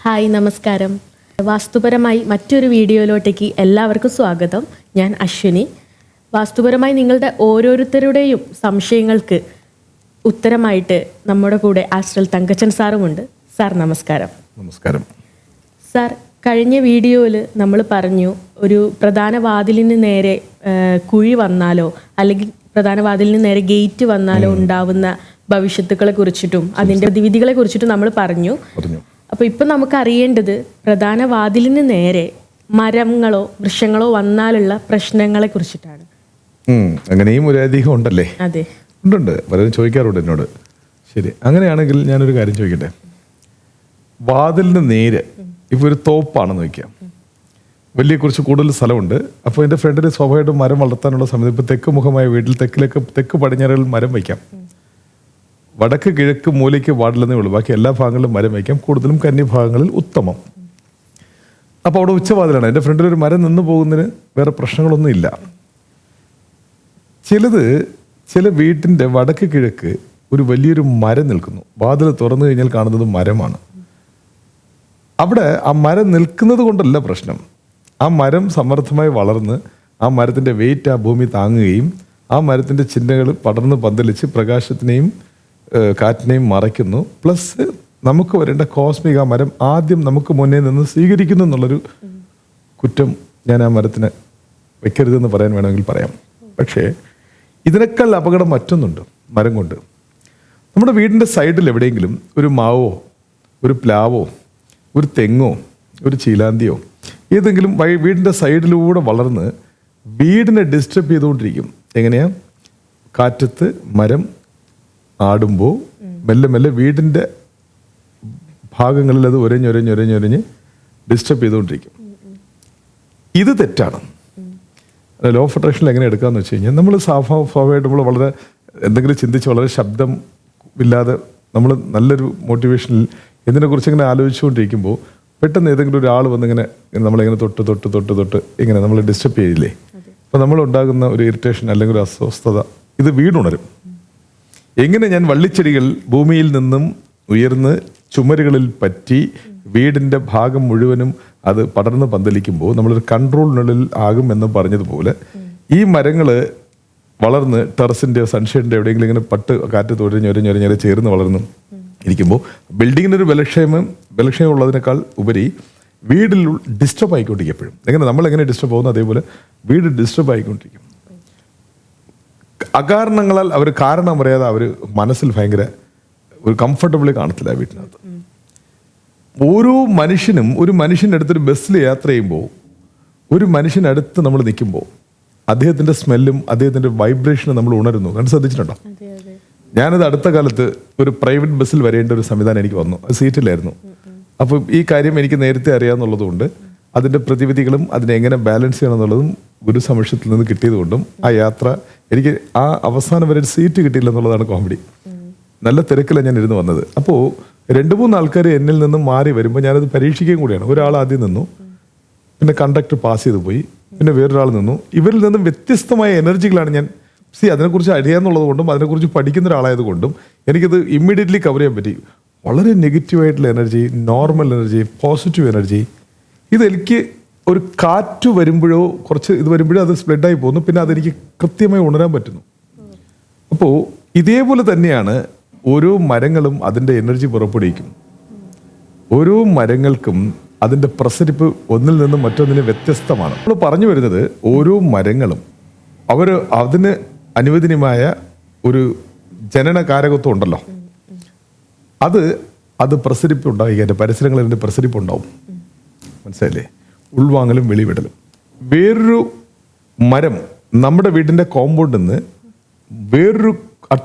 Hi, നമസ്കാരം. വാസ്തുപരമായി മറ്റൊരു വീഡിയോയിലോട്ടേക്ക് എല്ലാവർക്കും സ്വാഗതം. ഞാൻ അശ്വിനി. വാസ്തുപരമായി നിങ്ങളുടെ ഓരോരുത്തരുടെയും സംശയങ്ങൾക്ക് ഉത്തരമായിട്ട് നമ്മുടെ കൂടെ ആസ്ട്രൽ തങ്കച്ചൻ സാറുമുണ്ട്. സാർ നമസ്കാരം. നമസ്കാരം സാർ, കഴിഞ്ഞ വീഡിയോയിൽ നമ്മൾ പറഞ്ഞു ഒരു പ്രധാന വാതിലിന് നേരെ കുഴി വന്നാലോ അല്ലെങ്കിൽ പ്രധാന വാതിലിന് നേരെ ഗേറ്റ് വന്നാലോ ഉണ്ടാവുന്ന ഭവിഷ്യത്തുക്കളെ കുറിച്ചിട്ടും അതിൻ്റെ പ്രതിവിധികളെ കുറിച്ചിട്ടും നമ്മൾ പറഞ്ഞു. അപ്പോൾ ഇപ്പം നമുക്ക് അറിയേണ്ടത് പ്രധാന വാതിലിന് നേരെ മരങ്ങളോ വൃക്ഷങ്ങളോ വന്നാലുള്ള പ്രശ്നങ്ങളെ കുറിച്ചിട്ടാണ്. അങ്ങനെയും ഒരു ഐതിഹ്യം ഉണ്ടല്ലേ? അതെ, ഉണ്ട്. പലരും ചോദിക്കാറുണ്ട് എന്നോട്. ശരി, അങ്ങനെയാണെങ്കിൽ ഞാനൊരു കാര്യം ചോദിക്കട്ടെ. വാതിലിന് നേരെ ഇപ്പോൾ ഒരു തോപ്പാണെന്ന് വയ്ക്കാം, വലിയ കുറച്ച് കൂടുതൽ സ്ഥലമുണ്ട്. അപ്പോൾ എൻ്റെ ഫ്രണ്ടിൽ സ്വാഭാവികമായിട്ടും മരം വളർത്താനുള്ള സമയത്ത് ഇപ്പോൾ തെക്ക് മുഖമായ വീട്ടിൽ തെക്ക് പടിഞ്ഞാറുകളിൽ മരം വയ്ക്കാം. വടക്ക് കിഴക്ക് മൂലയ്ക്ക് പാടില്ലെന്നേ ഉള്ളൂ, ബാക്കി എല്ലാ ഭാഗങ്ങളിലും മരം വയ്ക്കാം, കൂടുതലും കന്നി ഭാഗങ്ങളിൽ ഉത്തമം. അപ്പോൾ അവിടെ ഉച്ചവാതിലാണ്. എൻ്റെ ഫ്രണ്ടിൽ ഒരു മരം നിന്ന് പോകുന്നതിന് വേറെ പ്രശ്നങ്ങളൊന്നും ഇല്ല. ചില വീട്ടിൻ്റെ വടക്ക് കിഴക്ക് ഒരു വലിയൊരു മരം നിൽക്കുന്നു. വാതിൽ തുറന്നു കഴിഞ്ഞാൽ കാണുന്നത് മരമാണ്. അവിടെ ആ മരം നിൽക്കുന്നത് കൊണ്ടല്ല പ്രശ്നം. ആ മരം സമർത്ഥമായി വളർന്ന് ആ മരത്തിൻ്റെ വെയിറ്റ് ആ ഭൂമി താങ്ങുകയും ആ മരത്തിൻ്റെ ചിഹ്നങ്ങൾ പടർന്ന് പന്തലിച്ച് പ്രകാശത്തിനെയും കാറ്റിനെയും മറയ്ക്കുന്നു. പ്ലസ് നമുക്ക് വരേണ്ട കോസ്മിക മരം ആദ്യം നമുക്ക് മുന്നേ നിന്ന് സ്വീകരിക്കുന്നു എന്നുള്ളൊരു കുറ്റം ഞാൻ ആ മരത്തിന് വെക്കരുതെന്ന് പറയാൻ വേണമെങ്കിൽ പറയാം. പക്ഷേ ഇതിനേക്കാൾ അപകടം മറ്റൊന്നുണ്ട് മരം കൊണ്ട്. നമ്മുടെ വീടിൻ്റെ സൈഡിൽ എവിടെയെങ്കിലും ഒരു മാവോ ഒരു പ്ലാവോ ഒരു തെങ്ങോ ഒരു ചീലാന്തിയോ ഏതെങ്കിലും വീടിൻ്റെ സൈഡിലൂടെ വളർന്ന് വീടിനെ ഡിസ്റ്റർബ് ചെയ്തുകൊണ്ടിരിക്കും. എങ്ങനെയാ? കാറ്റത്ത് മരം ആടുമ്പോൾ മെല്ലെ മെല്ലെ വീടിൻ്റെ ഭാഗങ്ങളിൽ അത് ഒരഞ്ഞൊരഞ്ഞൊരഞ്ഞൊരഞ്ഞ് ഡിസ്റ്റർബ് ചെയ്തുകൊണ്ടിരിക്കും. ഇത് തെറ്റാണ്. ലോ ഓഫ് അട്രാക്ഷനിൽ എങ്ങനെ എടുക്കാമെന്ന് വെച്ച് കഴിഞ്ഞാൽ നമ്മൾ സ്വാഭാവികമായിട്ട് നമ്മൾ വളരെ എന്തെങ്കിലും ചിന്തിച്ച് വളരെ ശബ്ദം ഇല്ലാതെ നമ്മൾ നല്ലൊരു മോട്ടിവേഷനിൽ ഇതിനെക്കുറിച്ച് ഇങ്ങനെ ആലോചിച്ചുകൊണ്ടിരിക്കുമ്പോൾ പെട്ടെന്ന് ഏതെങ്കിലും ഒരാൾ വന്നിങ്ങനെ നമ്മളിങ്ങനെ തൊട്ട് തൊട്ട് തൊട്ട് തൊട്ട് ഇങ്ങനെ നമ്മൾ ഡിസ്റ്റർബ് ചെയ്യില്ലേ? അപ്പോൾ നമ്മളുണ്ടാകുന്ന ഒരു ഇറിറ്റേഷൻ അല്ലെങ്കിൽ ഒരു അസ്വസ്ഥത ഇത് വീടുണരും. എങ്ങനെ ഞാൻ വള്ളിച്ചെടികൾ ഭൂമിയിൽ നിന്നും ഉയർന്ന് ചുമരുകളിൽ പറ്റി വീടിൻ്റെ ഭാഗം മുഴുവനും അത് പടർന്ന് പന്തലിക്കുമ്പോൾ നമ്മളൊരു കൺട്രോളിനുള്ളിൽ ആകും എന്ന് പറഞ്ഞതുപോലെ ഈ മരങ്ങൾ വളർന്ന് ടെറസിൻ്റെയോ സൺഷെയ്ഡിൻ്റെ എവിടെയെങ്കിലും ഇങ്ങനെ കാറ്റ് തൊഴിഞ്ഞൊരഞ്ഞൊരഞ്ഞൊരെ ചേർന്ന് വളർന്നു ഇരിക്കുമ്പോൾ ബിൽഡിങ്ങിനൊരു ബലക്ഷയം ഉള്ളതിനേക്കാൾ ഉപരി വീടിൽ ഡിസ്റ്റർബ് ആയിക്കൊണ്ടിരിക്കും. എപ്പോഴും എങ്ങനെ നമ്മളെങ്ങനെ ഡിസ്റ്റർബ് പോകുന്നു അതേപോലെ വീട് ഡിസ്റ്റർബ് ആയിക്കൊണ്ടിരിക്കും. അകാരണങ്ങളാൽ അവർ കാരണം പറയാതെ അവർ മനസ്സിൽ ഭയങ്കര ഒരു കംഫർട്ടബിളി കാണത്തില്ല വീട്ടിനകത്ത്. ഓരോ മനുഷ്യനും ഒരു മനുഷ്യൻ്റെ അടുത്തൊരു ബസ്സിൽ യാത്ര ചെയ്യുമ്പോൾ ഒരു മനുഷ്യനടുത്ത് നമ്മൾ നിൽക്കുമ്പോൾ അദ്ദേഹത്തിൻ്റെ സ്മെല്ലും അദ്ദേഹത്തിൻ്റെ വൈബ്രേഷനും നമ്മൾ ഉണരുന്നു. കണ്ട് ശ്രദ്ധിച്ചിട്ടുണ്ടോ? ഞാനത് അടുത്ത കാലത്ത് ഒരു പ്രൈവറ്റ് ബസ്സിൽ വരേണ്ട ഒരു സംവിധാനം എനിക്ക് വന്നു. അത് സീറ്റിലായിരുന്നു. അപ്പോൾ ഈ കാര്യം എനിക്ക് നേരത്തെ അറിയാമെന്നുള്ളതുകൊണ്ട് അതിൻ്റെ പ്രതിവിധികളും അതിനെ എങ്ങനെ ബാലൻസ് ചെയ്യണം എന്നുള്ളതും ഗുരുസമക്ഷത്തിൽ നിന്ന് കിട്ടിയതുകൊണ്ടും ആ യാത്ര എനിക്ക് ആ അവസാനം വരെ സീറ്റ് കിട്ടിയില്ല എന്നുള്ളതാണ് കോമഡി. നല്ല തിരക്കിലാണ് ഞാൻ ഇരുന്ന് വന്നത്. അപ്പോൾ 2-3 ആൾക്കാർ എന്നിൽ നിന്നും മാറി വരുമ്പോൾ ഞാനത് പരീക്ഷിക്കുകയും കൂടിയാണ്. ഒരാൾ ആദ്യം നിന്നു, പിന്നെ കണ്ടക്ടർ പാസ് ചെയ്ത് പോയി, പിന്നെ വേറൊരാൾ നിന്നു. ഇവരിൽ നിന്നും വ്യത്യസ്തമായ എനർജികളാണ് ഞാൻ അതിനെക്കുറിച്ച് അറിയാമെന്നുള്ളത് കൊണ്ടും അതിനെക്കുറിച്ച് പഠിക്കുന്ന ഒരാളായത് കൊണ്ടും എനിക്കത് ഇമ്മീഡിയറ്റ്ലി കവർ ചെയ്യാൻ പറ്റി. വളരെ നെഗറ്റീവായിട്ടുള്ള energy, normal energy, positive energy, ഇതെനിക്ക് ഒരു കാറ്റ് വരുമ്പോഴോ കുറച്ച് ഇത് വരുമ്പോഴോ അത് സ്പ്രെഡായി പോകുന്നു. പിന്നെ അതെനിക്ക് കൃത്യമായി ഉണരാൻ പറ്റുന്നു. അപ്പോൾ ഇതേപോലെ തന്നെയാണ് ഓരോ മരങ്ങളും അതിൻ്റെ എനർജി പുറപ്പെടുവിക്കും. ഓരോ മരങ്ങൾക്കും അതിൻ്റെ പ്രസരിപ്പ് ഒന്നിൽ നിന്നും മറ്റൊന്നിന് വ്യത്യസ്തമാണ്. നമ്മൾ പറഞ്ഞു വരുന്നത് ഓരോ മരങ്ങളും അതിന് അനുവദനീയമായ ഒരു ജനനകാരകത്വം ഉണ്ടല്ലോ, അത് പ്രസരിപ്പ് ഉണ്ടായി. അതിൻ്റെ പരിസരങ്ങളിൽ അതിൻ്റെ പ്രസരിപ്പ് ഉണ്ടാവും. മനസ്സിലായില്ലേ? ഉൾവാങ്ങലും വെളിവിടലും. വേറൊരു മരം നമ്മുടെ വീടിൻ്റെ കോമ്പൗണ്ടിൽ നിന്ന് വേറൊരു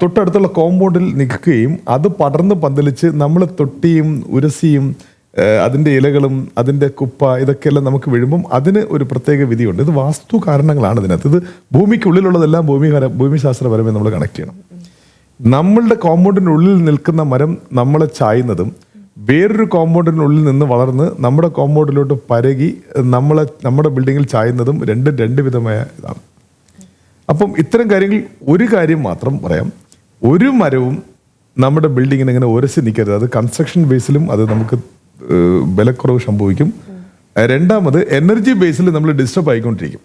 തൊട്ടടുത്തുള്ള കോമ്പൗണ്ടിൽ നിൽക്കുകയും അത് പടർന്ന് പന്തലിച്ച് നമ്മൾ തൊട്ടിയും ഉരസിയും അതിൻ്റെ ഇലകളും അതിൻ്റെ കുപ്പ ഇതൊക്കെയെല്ലാം നമുക്ക് വീഴുമ്പം അതിന് ഒരു പ്രത്യേക വിധിയുണ്ട്. ഇത് വാസ്തു കാരണങ്ങളാണ് ഇതിനകത്ത്. ഇത് ഭൂമിക്കുള്ളിലുള്ളതെല്ലാം ഭൂമിശാസ്ത്രപരമായി നമ്മൾ കണക്ട് ചെയ്യണം. നമ്മളുടെ കോമ്പൗണ്ടിനുള്ളിൽ നിൽക്കുന്ന മരം നമ്മളെ ചായുന്നതും വേറൊരു കോമ്പൗണ്ടിനുള്ളിൽ നിന്ന് വളർന്ന് നമ്മുടെ കോമ്പൗണ്ടിലോട്ട് പരകി നമ്മുടെ ബിൽഡിങ്ങിൽ ചായുന്നതും രണ്ട് വിധമായ ഇതാണ്. അപ്പം ഇത്തരം കാര്യങ്ങൾ ഒരു കാര്യം മാത്രം പറയാം. ഒരു മരവും നമ്മുടെ ബിൽഡിങ്ങിന് ഇങ്ങനെ ഉരಸಿ നിൽക്കരുത്. അത് കൺസ്ട്രക്ഷൻ ബേസിലും അത് നമുക്ക് ബലക്കുറവ് സംഭവിക്കും. രണ്ടാമത് എനർജി ബേസിൽ നമ്മൾ ഡിസ്റ്റർബ് ആയിക്കൊണ്ടിരിക്കും.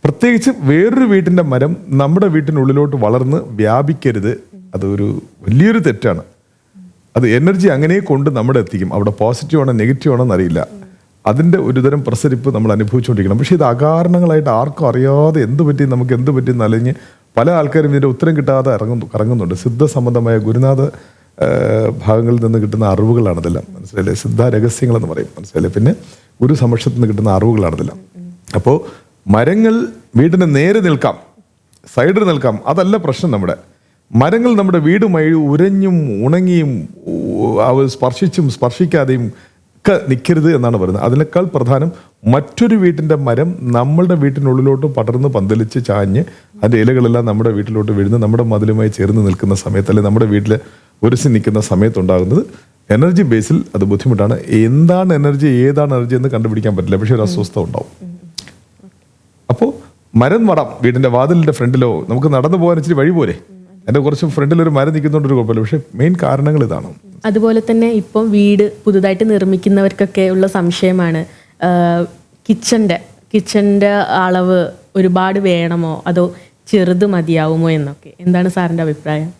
പ്രത്യേകിച്ച് വേറൊരു വീട്ടിൻ്റെ മരം നമ്മുടെ വീട്ടിനുള്ളിലോട്ട് വളർന്ന് വ്യാപിക്കരുത്. അതൊരു വലിയൊരു തെറ്റാണ്. അത് എനർജി അങ്ങനെ കൊണ്ട് നമ്മുടെ എത്തിക്കും. അവിടെ പോസിറ്റീവ് ആണോ നെഗറ്റീവ് ആണോ എന്നറിയില്ല. അതിൻ്റെ ഒരുതരം പ്രസരിപ്പ് നമ്മൾ അനുഭവിച്ചുകൊണ്ടിരിക്കണം. പക്ഷേ ഇത് അകാരണങ്ങളായിട്ട് ആർക്കും അറിയാതെ എന്ത് പറ്റി നമുക്ക് എന്ത് പറ്റി എന്നലഞ്ഞ് പല ആൾക്കാരും ഇതിൻ്റെ ഉത്തരം കിട്ടാതെ കറങ്ങുന്നുണ്ട്. സിദ്ധ സംബന്ധമായ ഗുരുനാഥ ഭാഗങ്ങളിൽ നിന്ന് കിട്ടുന്ന അറിവുകളാണ് ഇതെല്ലാം. മനസ്സിലായില്ലേ? സിദ്ധ രഹസ്യങ്ങളെന്ന് പറയും. മനസ്സിലായില്ലേ? പിന്നെ ഗുരു സമക്ഷത്തിൽ നിന്ന് കിട്ടുന്ന അറിവുകളാണ് ഇതെല്ലാം. അപ്പോൾ മരങ്ങൾ വീടിന് നേരെ നിൽക്കാം, സൈഡിൽ നിൽക്കാം, അതല്ല പ്രശ്നം. മരങ്ങൾ നമ്മുടെ വീടുമായി ഉരഞ്ഞും ഉണങ്ങിയും സ്പർശിച്ചും സ്പർശിക്കാതെയും ഒക്കെ നിൽക്കരുത് എന്നാണ് പറയുന്നത്. അതിനേക്കാൾ പ്രധാനം മറ്റൊരു വീട്ടിൻ്റെ മരം നമ്മളുടെ വീട്ടിനുള്ളിലോട്ട് പടർന്ന് പന്തലിച്ച് ചാഞ്ഞ് അതിൻ്റെ ഇലകളെല്ലാം നമ്മുടെ വീട്ടിലോട്ട് വീഴുന്ന നമ്മുടെ മതിലുമായി ചേർന്ന് നിൽക്കുന്ന സമയത്ത്, അല്ലെങ്കിൽ നമ്മുടെ വീട്ടിൽ ഉരಸಿ നിൽക്കുന്ന സമയത്തുണ്ടാകുന്നത് എനർജി ബേസിൽ അത് ബുദ്ധിമുട്ടാണ്. എന്താണ് എനർജി, ഏതാണ് എനർജി എന്ന് കണ്ടുപിടിക്കാൻ പറ്റില്ല. പക്ഷെ ഒരു അസ്വസ്ഥത ഉണ്ടാവും. അപ്പോൾ മരം നടാം വീടിൻ്റെ വാതിലിൻ്റെ ഫ്രണ്ടിലോ. നമുക്ക് നടന്നു പോകാൻ ഇച്ചിരി വഴി പോരെ. എൻ്റെ കുറച്ച് ഫ്രണ്ടിലൊരു മരം നിൽക്കുന്നതുകൊണ്ട് ഒരു കുഴപ്പമില്ല. പക്ഷെ മെയിൻ കാരണങ്ങൾ ഇതാണ്. അതുപോലെ തന്നെ ഇപ്പം വീട് പുതുതായിട്ട് നിർമ്മിക്കുന്നവർക്കൊക്കെ ഉള്ള സംശയമാണ്, കിച്ചൻ്റെ അളവ് ഒരുപാട് വേണമോ അതോ ചെറുത് മതിയാവുമോ എന്നൊക്കെ. എന്താണ് സാറിൻ്റെ അഭിപ്രായം?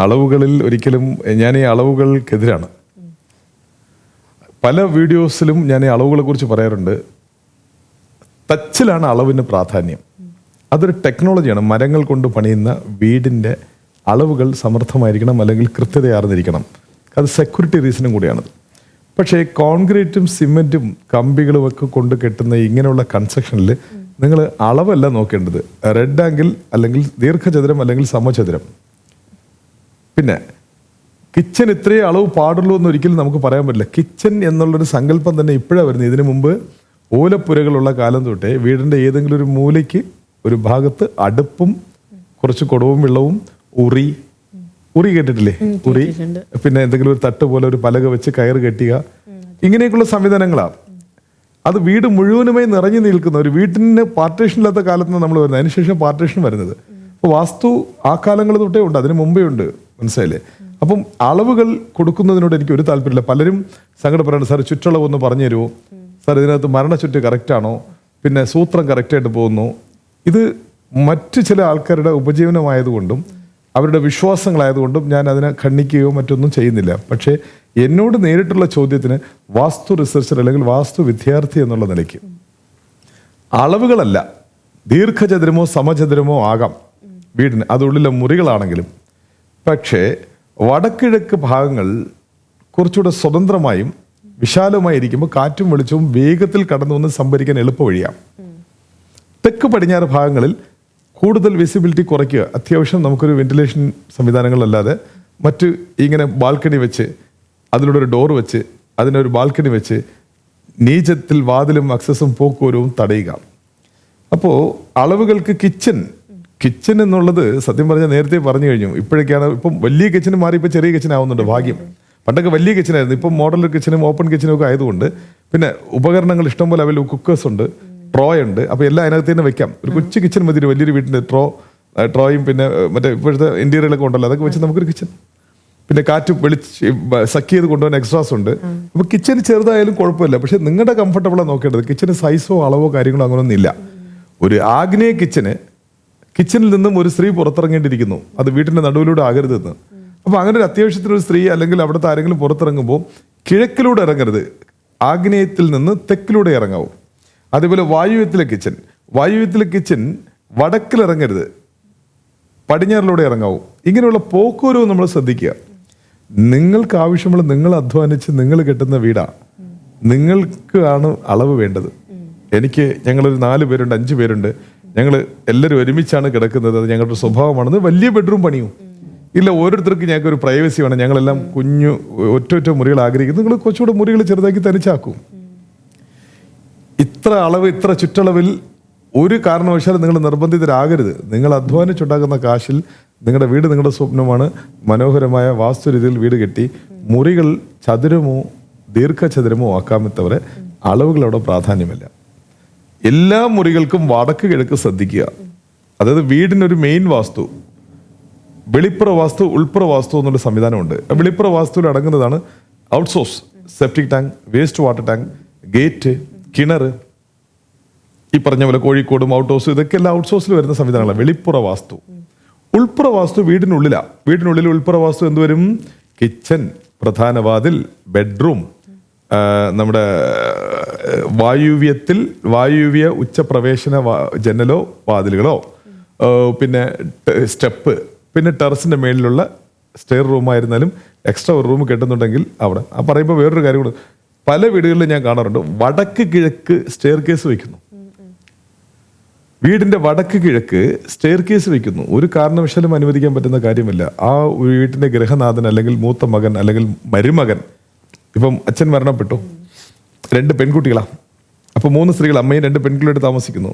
അളവുകളിൽ ഒരിക്കലും ഞാൻ ഈ അളവുകൾക്കെതിരാണ്. പല വീഡിയോസിലും ഞാൻ ഈ അളവുകളെ കുറിച്ച് പറയാറുണ്ട്. ടച്ചിലാണ് അളവിന് പ്രാധാന്യം. അതൊരു ടെക്നോളജിയാണ്. മരങ്ങൾ കൊണ്ട് പണിയുന്ന വീടിൻ്റെ അളവുകൾ സമർത്ഥമായിരിക്കണം, അല്ലെങ്കിൽ കൃത്യതയാർന്നിരിക്കണം. അത് സെക്യൂരിറ്റി റീസണും കൂടിയാണത്. പക്ഷേ കോൺക്രീറ്റും സിമെൻറ്റും കമ്പികളും ഒക്കെ കൊണ്ട് കെട്ടുന്ന ഇങ്ങനെയുള്ള കൺസ്ട്രക്ഷനിൽ നിങ്ങൾ അളവല്ല നോക്കേണ്ടത്. റെഡ് ആംഗിൾ അല്ലെങ്കിൽ ദീർഘചതുരം അല്ലെങ്കിൽ സമചതുരം. പിന്നെ കിച്ചൺ ഇത്രയേ അളവ് പാടുള്ളൂ എന്ന് ഒരിക്കലും നമുക്ക് പറയാൻ പറ്റില്ല. കിച്ചൺ എന്നുള്ളൊരു സങ്കല്പം തന്നെ ഇപ്പോഴാണ് വരുന്നത്. ഇതിനു മുമ്പ് ഓലപ്പുരകളുള്ള കാലം തൊട്ടേ വീടിൻ്റെ ഏതെങ്കിലും ഒരു മൂലയ്ക്ക് ഒരു ഭാഗത്ത് അടുപ്പും കുറച്ച് കുടവും വെള്ളവും ഉറി കേട്ടിട്ടില്ലേ? ഉറി, പിന്നെ എന്തെങ്കിലും ഒരു തട്ട് പോലെ ഒരു പലക വെച്ച് കയറ് കെട്ടുക, ഇങ്ങനെയൊക്കെയുള്ള സംവിധാനങ്ങളാണ്. അത് വീട് മുഴുവനുമായി നിറഞ്ഞു നിൽക്കുന്ന ഒരു വീട്ടിന് പാർട്ടീഷൻ ഇല്ലാത്ത കാലത്ത് നമ്മൾ വരുന്നത്. അതിനുശേഷം പാർട്ടീഷൻ വരുന്നത്. അപ്പോൾ വാസ്തു ആ കാലങ്ങൾ തൊട്ടേ ഉണ്ട്, അതിന് മുമ്പേ ഉണ്ട്. മനസ്സിലായില്ലേ? അപ്പം അളവുകൾ കൊടുക്കുന്നതിനോട് എനിക്ക് ഒരു താല്പര്യമില്ല. പലരും സങ്കടപ്പെടുന്നുണ്ട്, സാർ ചുറ്റളവ് ഒന്ന് പറഞ്ഞു തരുമോ, സാർ ഇതിനകത്ത് മരണച്ചുറ്റ് കറക്റ്റാണോ, പിന്നെ സൂത്രം കറക്റ്റായിട്ട് പോകുന്നു. ഇത് മറ്റ് ചില ആൾക്കാരുടെ ഉപജീവനമായതുകൊണ്ടും അവരുടെ വിശ്വാസങ്ങളായതുകൊണ്ടും ഞാൻ അതിനെ ഖണ്ഡിക്കുകയോ മറ്റൊന്നും ചെയ്യുന്നില്ല. പക്ഷേ എന്നോട് നേരിട്ടുള്ള ചോദ്യത്തിന് വാസ്തു റിസർച്ചർ അല്ലെങ്കിൽ വാസ്തു വിദ്യാർത്ഥി എന്നുള്ള നിലയ്ക്ക് അളവുകളല്ല, ദീർഘചതുരമോ സമചതുരമോ ആകാം വീടിന്, അതുള്ളിലെ മുറികളാണെങ്കിലും. പക്ഷേ വടക്കിഴക്ക് ഭാഗങ്ങൾ കുറച്ചുകൂടെ സ്വതന്ത്രമായും വിശാലമായിരിക്കുമ്പോൾ കാറ്റും വെളിച്ചവും വേഗത്തിൽ കടന്നു വന്ന് സംഭരിക്കാൻ എളുപ്പ വഴിയാണ്. തെക്ക് പടിഞ്ഞാറ് ഭാഗങ്ങളിൽ കൂടുതൽ വിസിബിലിറ്റി കുറയ്ക്കുക. അത്യാവശ്യം നമുക്കൊരു വെന്റിലേഷൻ സംവിധാനങ്ങളല്ലാതെ മറ്റ് ഇങ്ങനെ ബാൽക്കണി വെച്ച് അതിലൂടെ ഒരു ഡോർ വെച്ച് അതിനൊരു ബാൽക്കണി വെച്ച് നീചത്തിൽ വാതിലും അക്സസും പോക്കുവരവും തടയുക. അപ്പോൾ അളവുകൾക്ക് കിച്ചൺ എന്നുള്ളത് സത്യം പറഞ്ഞാൽ നേരത്തെ പറഞ്ഞു കഴിഞ്ഞു. ഇപ്പോഴൊക്കെയാണ് ഇപ്പം വലിയ കിച്ചന് മാറി ഇപ്പോൾ ചെറിയ കിച്ചൻ ആവുന്നുണ്ട്. ഭാഗ്യം. പണ്ടൊക്കെ വലിയ കിച്ചനായിരുന്നു. ഇപ്പം മോഡലർ കിച്ചനും ഓപ്പൺ കിച്ചനും ഒക്കെ ആയതുകൊണ്ട് പിന്നെ ഉപകരണങ്ങൾ ഇഷ്ടംപോലെ അവൈലബിൾ. കുക്കേഴ്സ് ഉണ്ട്, ട്രോയ് ഉണ്ട്. അപ്പോൾ എല്ലാം അതിനകത്ത് തന്നെ വെക്കാം. ഒരു കൊച്ചു കിച്ചൺ മതി ഒരു വലിയൊരു വീട്ടിൻ്റെ. ട്രോയും പിന്നെ മറ്റേ ഇപ്പോഴത്തെ ഇന്റീരിയറൊക്കെ ഉണ്ടല്ലോ, അതൊക്കെ വെച്ച് നമുക്കൊരു കിച്ചൺ. പിന്നെ കാറ്റ് സക്ക് ചെയ്ത് കൊണ്ടുപോകാൻ എക്സ്ട്രാസ് ഉണ്ട്. അപ്പോൾ കിച്ചൺ ചെറുതായാലും കുഴപ്പമില്ല. പക്ഷേ നിങ്ങളുടെ കംഫർട്ടബിളാണ് നോക്കേണ്ടത്. കിച്ചന് സൈസോ അളവോ കാര്യങ്ങളോ അങ്ങനെയൊന്നും ഇല്ല. ഒരു ആഗ്നേയ കിച്ചണിൽ നിന്നും ഒരു സ്ത്രീ പുറത്തിറങ്ങേണ്ടിയിരിക്കുന്നു. അത് വീട്ടിൻ്റെ നടുവിലൂടെ ആകരുതെന്ന്. അപ്പോൾ അങ്ങനെ ഒരു അത്യാവശ്യത്തിനൊരു സ്ത്രീ അല്ലെങ്കിൽ അവിടുത്തെ ആരെങ്കിലും പുറത്തിറങ്ങുമ്പോൾ കിഴക്കിലൂടെ ഇറങ്ങരുത്, ആഗ്നേയത്തിൽ നിന്ന് തെക്കിലൂടെ ഇറങ്ങാവും. അതേപോലെ വായുവ്യത്തിലെ കിച്ചൺ വടക്കിലിറങ്ങരുത്, പടിഞ്ഞാറിലൂടെ ഇറങ്ങാവും. ഇങ്ങനെയുള്ള പോക്കുവരവ് നമ്മൾ ശ്രദ്ധിക്കുക. നിങ്ങൾക്ക് ആവശ്യമുള്ള, നിങ്ങൾ അധ്വാനിച്ച് നിങ്ങൾ കെട്ടുന്ന വീടാണ്, നിങ്ങൾക്ക് ആണ് അളവ് വേണ്ടത്. ഞങ്ങളൊരു 4 പേരുണ്ട്, 5 പേരുണ്ട്, ഞങ്ങൾ എല്ലാവരും ഒരുമിച്ചാണ് കിടക്കുന്നത്, അത് ഞങ്ങളുടെ സ്വഭാവമാണെന്ന് വലിയ ബെഡ്റൂം പണിയും ഇല്ല. ഓരോരുത്തർക്ക് ഞങ്ങൾക്ക് ഒരു പ്രൈവസി വേണം. ഞങ്ങളെല്ലാം കുഞ്ഞു ഒറ്റ മുറികൾ ആഗ്രഹിക്കുന്നു. നിങ്ങൾ കുറച്ചുകൂടെ മുറികൾ ചെറുതാക്കി തനിച്ചാക്കും. ഇത്ര അളവ്, ഇത്ര ചുറ്റളവിൽ ഒരു കാരണവശാലും നിങ്ങൾ നിർബന്ധിതരാകരുത്. നിങ്ങൾ അധ്വാനിച്ചുണ്ടാക്കുന്ന കാശിൽ നിങ്ങളുടെ വീട് നിങ്ങളുടെ സ്വപ്നമാണ്. മനോഹരമായ വാസ്തുരീതിയിൽ വീട് കെട്ടി മുറികൾ ചതുരമോ ദീർഘചതുരമോ ആക്കാമെത്തവരെ അളവുകളവിടെ പ്രാധാന്യമില്ല. എല്ലാ മുറികൾക്കും വടക്ക് കിഴക്ക് ശ്രദ്ധിക്കുക. അതായത് വീടിനൊരു മെയിൻ വാസ്തു, വെളിപ്പുറ വാസ്തു, ഉൾപ്പുറ വാസ്തു എന്നുള്ള സംവിധാനമുണ്ട്. വെളിപ്പുറ വാസ്തുവിൽ അടങ്ങുന്നതാണ് outsource septic tank, waste water tank, gate, കിണർ, ഈ പറഞ്ഞ പോലെ കോഴിക്കോടും ഔട്ട് ഹൗസും ഇതൊക്കെ എല്ലാം ഔട്ട് സോഴ്സിൽ വരുന്ന സംവിധാനങ്ങളാണ്. വെളിപ്പുറ വാസ്തു. ഉൾപ്പുറ വാസ്തു വീടിനുള്ളിലാണ്. വീടിനുള്ളിൽ ഉൾപ്പുറ വാസ്തു എന്തുവരും? കിച്ചൺ, പ്രധാന വാതിൽ, ബെഡ്റൂം, നമ്മുടെ വായുവ്യ ഉച്ചപ്രവേശന ജനലോ വാതിലുകളോ, പിന്നെ സ്റ്റെപ്പ്, പിന്നെ ടെറസിന്റെ മേളിലുള്ള സ്റ്റെയർ റൂമായിരുന്നാലും എക്സ്ട്രാ ഒരു റൂം കെട്ടുന്നുണ്ടെങ്കിൽ അവിടെ. ആ പറയുമ്പോൾ വേറൊരു കാര്യം കൂടെ, പല വീടുകളിലും ഞാൻ കാണാറുണ്ട്, വടക്ക് കിഴക്ക് സ്റ്റെയർ കേസ് വയ്ക്കുന്നു. വീടിന്റെ വടക്ക് കിഴക്ക് സ്റ്റെയർ കേസ് വെക്കുന്നു. ഒരു കാരണവശാലും അനുവദിക്കാൻ പറ്റുന്ന കാര്യമല്ല. ആ വീട്ടിന്റെ ഗൃഹനാഥൻ അല്ലെങ്കിൽ മൂത്ത മകൻ അല്ലെങ്കിൽ മരുമകൻ, ഇപ്പം അച്ഛൻ മരണപ്പെട്ടു, 2 പെൺകുട്ടികളാ, അപ്പൊ 3 സ്ത്രീകൾ, അമ്മയും 2 പെൺകുട്ടികളായിട്ട് താമസിക്കുന്നു,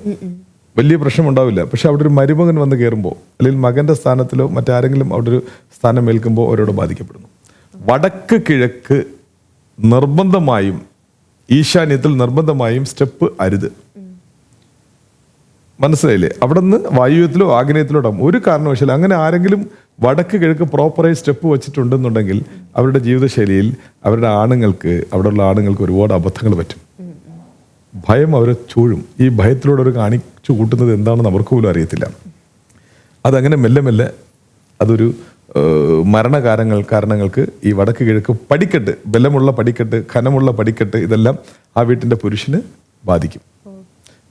വലിയ പ്രശ്നം ഉണ്ടാവില്ല. പക്ഷെ അവിടെ ഒരു മരുമകൻ വന്ന് കയറുമ്പോൾ അല്ലെങ്കിൽ മകന്റെ സ്ഥാനത്തിലോ മറ്റാരെങ്കിലും അവിടെ ഒരു സ്ഥാനം ഏൽക്കുമ്പോൾ അവരോട് ബാധിക്കപ്പെടുന്നു. വടക്ക് കിഴക്ക് നിർബന്ധമായും, ഈശാന്യത്തിൽ നിർബന്ധമായും സ്റ്റെപ്പ് അരുത്. മനസ്സിലായില്ലേ? അവിടെ നിന്ന് വായുവ്യത്തിലോ ആഗ്നേയത്തിലോ ഇടാം. ഒരു കാരണവശാലും അങ്ങനെ ആരെങ്കിലും വടക്ക് കിഴക്ക് പ്രോപ്പറായി സ്റ്റെപ്പ് വെച്ചിട്ടുണ്ടെന്നുണ്ടെങ്കിൽ അവരുടെ ജീവിതശൈലിയിൽ അവരുടെ ആണുങ്ങൾക്ക്, അവിടെയുള്ള ആണുങ്ങൾക്ക് ഒരുപാട് അബദ്ധങ്ങൾ പറ്റും. ഭയം അവരെ ചൂഴും. ഈ ഭയത്തിലൂടെ അവർ കാണിച്ചു കൂട്ടുന്നത് എന്താണെന്ന് അവർക്ക് പോലും അറിയത്തില്ല. അതങ്ങനെ മെല്ലെ മെല്ലെ അതൊരു കാരണങ്ങൾക്ക് ഈ വടക്ക് കിഴക്ക് പടിക്കെട്ട്, ബലമുള്ള പടിക്കെട്ട്, ഖനമുള്ള പടിക്കെട്ട്, ഇതെല്ലാം ആ വീട്ടിൻ്റെ പുരുഷന് ബാധിക്കും.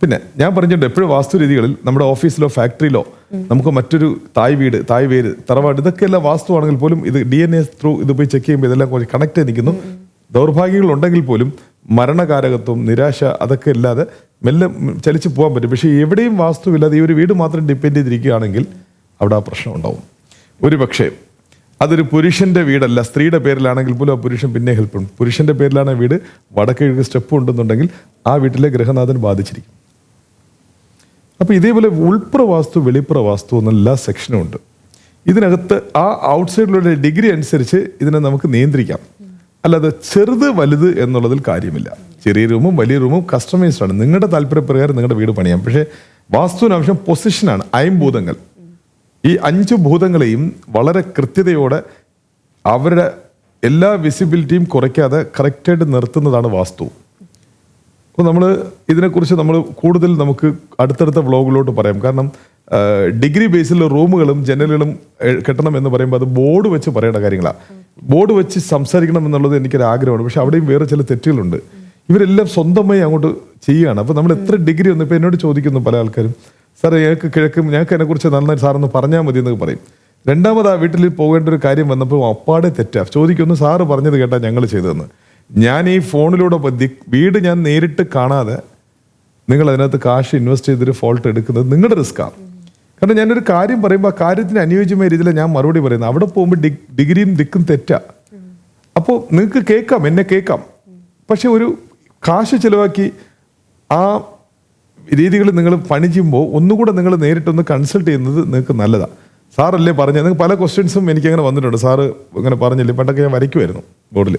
പിന്നെ ഞാൻ പറഞ്ഞിട്ടുണ്ട്, എപ്പോഴും വാസ്തുരീതികളിൽ നമ്മുടെ ഓഫീസിലോ ഫാക്ടറിയിലോ നമുക്ക് മറ്റൊരു തായ് വീട്, തായ് വേര്, തറവാട്, ഇതൊക്കെ എല്ലാം വാസ്തുവാണെങ്കിൽ പോലും ഇത് DNA ത്രൂ ഇത് പോയി ചെക്ക് ചെയ്യുമ്പോൾ ഇതെല്ലാം കുറച്ച് കണക്ട് ചെയ്ത് നിൽക്കുന്നു. ദൗർഭാഗ്യങ്ങളുണ്ടെങ്കിൽ പോലും മരണകാരകത്വം, നിരാശ, അതൊക്കെ ഇല്ലാതെ മെല്ലെ ചലിച്ച് പോകാൻ പറ്റും. പക്ഷേ എവിടെയും വാസ്തുവില്ലാതെ ഈ ഒരു വീട് മാത്രം ഡിപ്പെൻഡ് ചെയ്തിരിക്കുകയാണെങ്കിൽ അവിടെ ആ പ്രശ്നം ഉണ്ടാവും. ഒരു പക്ഷേ അതൊരു പുരുഷന്റെ വീടല്ല, സ്ത്രീയുടെ പേരിലാണെങ്കിൽ പോലും ആ പുരുഷൻ പിന്നെ ഹെൽപ്പ് ചെയ്യും. പുരുഷന്റെ പേരിലാണ് വീട്, വടക്ക് കിഴക്ക് സ്റ്റെപ്പ് ഉണ്ടെന്നുണ്ടെങ്കിൽ ആ വീട്ടിലെ ഗൃഹനാഥൻ ബാധിച്ചിരിക്കും. അപ്പോൾ ഇതേപോലെ ഉൾപ്പുറ വാസ്തു, വെളിപ്പുറ വാസ്തു എന്നെല്ലാ സെക്ഷനും ഉണ്ട്. ഇതിനകത്ത് ആ ഔട്ട്സൈഡിലുള്ള ഡിഗ്രി അനുസരിച്ച് ഇതിനെ നമുക്ക് നിയന്ത്രിക്കാം. അല്ലാതെ ചെറുത് വലുത് എന്നുള്ളതിൽ കാര്യമില്ല. ചെറിയ റൂമും വലിയ റൂമും കസ്റ്റമൈസ്ഡ് ആണ്. നിങ്ങളുടെ താല്പര്യപ്രകാരം നിങ്ങളുടെ വീട് പണിയാം. പക്ഷേ വാസ്തുവിന് ആവശ്യം പൊസിഷനാണ്. അയംഭൂതങ്ങൾ, ഈ 5 ഭൂതങ്ങളെയും വളരെ കൃത്യതയോടെ അവരുടെ എല്ലാ വിസിബിലിറ്റിയും കുറയ്ക്കാതെ കറക്റ്റായിട്ട് നിർത്തുന്നതാണ് വാസ്തു. അപ്പോൾ നമ്മൾ ഇതിനെക്കുറിച്ച് കൂടുതൽ നമുക്ക് അടുത്തടുത്ത വ്ളോഗിലോട്ട് പറയാം. കാരണം ഡിഗ്രി ബേസിലുള്ള റൂമുകളും ജനലുകളും കെട്ടണം എന്ന് പറയുമ്പോൾ അത് ബോർഡ് വെച്ച് പറയേണ്ട കാര്യങ്ങളാണ്. ബോർഡ് വെച്ച് സംസാരിക്കണം എന്നുള്ളത് എനിക്കൊരു ആഗ്രഹമാണ്. പക്ഷെ അവിടെയും വേറെ ചില തെറ്റുകളുണ്ട്. ഇവരെല്ലാം സ്വന്തമായി അങ്ങോട്ട് ചെയ്യുകയാണ്. അപ്പോൾ നമ്മൾ എത്ര ഡിഗ്രി ഒന്നും, ഇപ്പോൾ എന്നോട് ചോദിക്കുന്നു പല ആൾക്കാരും, സാറേ ഞങ്ങൾക്ക് അതിനെക്കുറിച്ച് നന്നായി സാറൊന്ന് പറഞ്ഞാൽ മതി എന്നൊക്കെ പറയും. രണ്ടാമത് ആ വീട്ടിൽ പോകേണ്ട ഒരു കാര്യം വന്നപ്പോൾ അപ്പാടെ തെറ്റാ. ചോദിക്കുന്നു, സാറ് പറഞ്ഞത് കേട്ടാ ഞങ്ങൾ ചെയ്തതെന്ന്. ഞാൻ ഈ ഫോണിലൂടെ വീട് ഞാൻ നേരിട്ട് കാണാതെ നിങ്ങൾ അതിനകത്ത് കാശ് ഇൻവെസ്റ്റ് ചെയ്തൊരു ഫോൾട്ട് എടുക്കുന്നത് നിങ്ങളുടെ റിസ്ക്കാണ്. കാരണം ഞാനൊരു കാര്യം പറയുമ്പോൾ ആ കാര്യത്തിന് അനുയോജ്യമായ രീതിയിൽ ഞാൻ മറുപടി പറയുന്നത്. അവിടെ പോകുമ്പോൾ ഡിഗ്രിയും ദിക്കും തെറ്റാ. അപ്പോൾ നിങ്ങൾക്ക് കേൾക്കാം, എന്നെ കേൾക്കാം. പക്ഷെ ഒരു കാശ് ചിലവാക്കി ആ രീതികൾ നിങ്ങൾ പണി ചെയ്യുമ്പോൾ ഒന്നുകൂടെ നിങ്ങൾ നേരിട്ടൊന്ന് കൺസൾട്ട് ചെയ്യുന്നത് നിങ്ങൾക്ക് നല്ലതാണ്. സാറല്ലേ പറഞ്ഞത്, നിങ്ങൾക്ക് പല ക്വസ്റ്റ്യൻസും എനിക്കങ്ങനെ വന്നിട്ടുണ്ട്. സാറ് ഇങ്ങനെ പറഞ്ഞില്ലേ, പണ്ടൊക്കെ ഞാൻ വരയ്ക്കുമായിരുന്നു ബോർഡിൽ,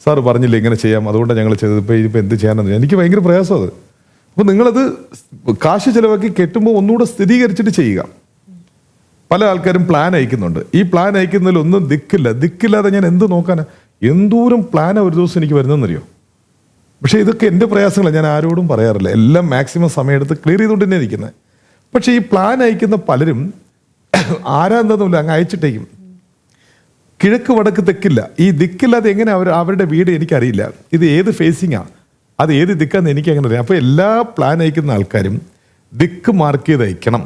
സാറ് പറഞ്ഞില്ലേ ഇങ്ങനെ ചെയ്യാം, അതുകൊണ്ടാണ് ഞങ്ങൾ ചെയ്തത്, ഇപ്പോൾ എന്ത് ചെയ്യാനെന്ന്. എനിക്ക് ഭയങ്കര പ്രയാസം അത്. അപ്പോൾ നിങ്ങളത് കാശ് ചിലവാക്കി കെട്ടുമ്പോൾ ഒന്നുകൂടെ സ്ഥിരീകരിച്ചിട്ട് ചെയ്യുക. പല ആൾക്കാരും പ്ലാൻ അയക്കുന്നുണ്ട്. ഈ പ്ലാൻ അയക്കുന്നതിൽ ഒന്നും ദിക്കില്ലാതെ ഞാൻ എന്ത് നോക്കാനാ? എന്തോരം പ്ലാനാണ് ഒരു ദിവസം എനിക്ക് വരുന്നതെന്നറിയോ? പക്ഷേ ഇതൊക്കെ എൻ്റെ പ്രയാസങ്ങളാണ്, ഞാൻ ആരോടും പറയാറില്ല. എല്ലാം മാക്സിമം സമയമെടുത്ത് ക്ലിയർ ചെയ്തുകൊണ്ട് തന്നെ ഇരിക്കുന്നത്. പക്ഷേ ഈ പ്ലാൻ അയക്കുന്ന പലരും ആരാന്തന്നുമില്ല, അങ്ങ് അയച്ചിട്ടേക്കും. കിഴക്ക് വടക്ക് തെക്കില്ല. ഈ ദിക്കില്ലാതെ എങ്ങനെ അവരുടെ വീട് എനിക്കറിയില്ല. ഇത് ഏത് ഫേസിങ്ങാണ്, അത് ഏത് ദിക്കാന്ന് എനിക്ക് അങ്ങനെ അറിയാം. അപ്പോൾ എല്ലാ പ്ലാൻ അയക്കുന്ന ആൾക്കാരും ദിക്ക് മാർക്ക് ചെയ്ത് അയക്കണം.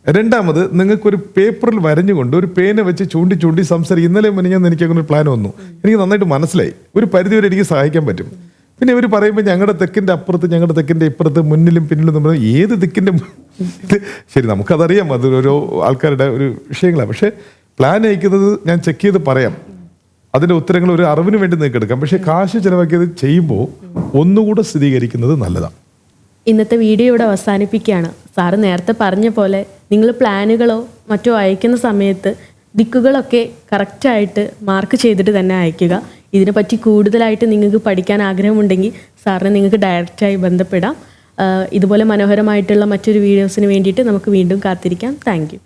രണ്ടാമത്, നിങ്ങൾക്കൊരു പേപ്പറിൽ വരഞ്ഞുകൊണ്ട് ഒരു പേന വെച്ച് ചൂണ്ടി സംസാരിക്കും. ഇന്നലെ ഞാൻ എനിക്ക് അങ്ങനെ ഒരു പ്ലാൻ വന്നു, എനിക്ക് നന്നായിട്ട് മനസ്സിലായി, ഒരു പരിധിവരെ എനിക്ക് സഹായിക്കാൻ പറ്റും. പിന്നെ ഇവർ പറയുമ്പോൾ ഞങ്ങളുടെ തെക്കിൻ്റെ അപ്പുറത്ത്, ഞങ്ങളുടെ തെക്കിൻ്റെ ഇപ്പുറത്ത്, മുന്നിലും പിന്നിലും നമ്മൾ ഏത് ദിക്കിൻ്റെ ശരി, നമുക്കതറിയാം, അത് ഓരോ ആൾക്കാരുടെ ഒരു വിഷയങ്ങളാണ്. പക്ഷേ പ്ലാൻ അയക്കുന്നത് ഞാൻ ചെക്ക് ചെയ്ത് പറയാം, അതിൻ്റെ ഉത്തരങ്ങൾ ഒരു അറിവിന് വേണ്ടി നിങ്ങൾക്ക് എടുക്കാം. പക്ഷേ കാശ് ചിലവാക്കിയത് ചെയ്യുമ്പോൾ ഒന്നുകൂടെ സ്ഥിരീകരിക്കുന്നത് നല്ലതാണ്. ഇന്നത്തെ വീഡിയോ ഇവിടെ അവസാനിപ്പിക്കുകയാണ്. സാറ് നേരത്തെ പറഞ്ഞ പോലെ നിങ്ങൾ പ്ലാനുകളോ മറ്റോ അയക്കുന്ന സമയത്ത് ദിക്കുകളൊക്കെ കറക്റ്റായിട്ട് മാർക്ക് ചെയ്തിട്ട് തന്നെ അയക്കുക. ഇതിനെപ്പറ്റി കൂടുതലായിട്ട് നിങ്ങൾക്ക് പഠിക്കാൻ ആഗ്രഹമുണ്ടെങ്കിൽ സാറിനെ നിങ്ങൾക്ക് ഡയറക്റ്റായി ബന്ധപ്പെടാം. ഇതുപോലെ മനോഹരമായിട്ടുള്ള മറ്റൊരു വീഡിയോസിന് വേണ്ടിയിട്ട് നമുക്ക് വീണ്ടും കാത്തിരിക്കാം. Thank you.